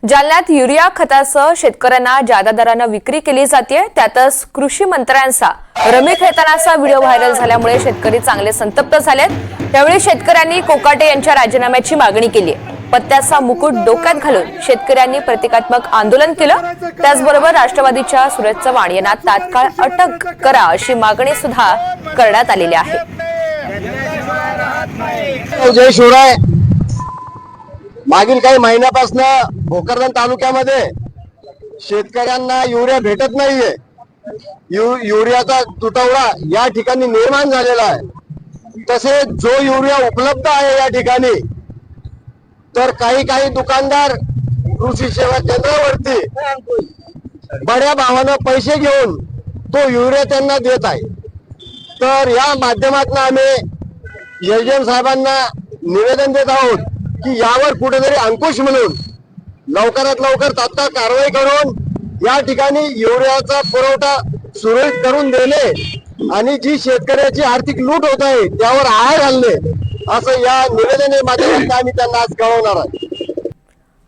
जालन्यात युरिया खतासह शेतकऱ्यांना जादा दराने विक्री केली जाते। त्यातच कृषी मंत्र्यांचा रमी खेळतानाचा व्हिडिओ व्हायरल झाल्यामुळे शेतकरी चांगले संतप्त झालेत। त्यावेळी शेतकऱ्यांनी कोकाटे यांच्या राजीनाम्याची मागणी केली। पत्त्याचा मुकुट डोक्यात घालून शेतकऱ्यांनी प्रतिकात्मक आंदोलन केलं। त्याचबरोबर राष्ट्रवादीच्या सुरेश चव्हाण यांना तात्काळ अटक करा अशी मागणी सुद्धा करण्यात आलेली आहे। जय शिवराय। मागील काही महिन्यापासून भोकरदन तालुक्यामध्ये शेतकऱ्यांना युरिया भेटत नाहीये। युरियाचा तुटवडा या ठिकाणी निर्माण झालेला आहे। तसेच जो युरिया उपलब्ध आहे या ठिकाणी तर काही दुकानदार कृषी सेवा केंद्रावरती बड्या भावानं पैसे घेऊन तो युरिया त्यांना देत आहे। तर या माध्यमातून आम्ही एसडीएम साहेबांना निवेदन देत आहोत की यावर कुठेतरी अंकुश म्हणून लवकरात लवकर तात्काळ कारवाई करून या ठिकाणी युरियाचा पुरवठा सुरळीत करून देणे आणि जी शेतकऱ्याची आर्थिक लूट होत आहे त्यावर आळा घालणे असं या निवेदनाच्या माध्यमातून आम्ही त्यांना आज कळवणार आहे।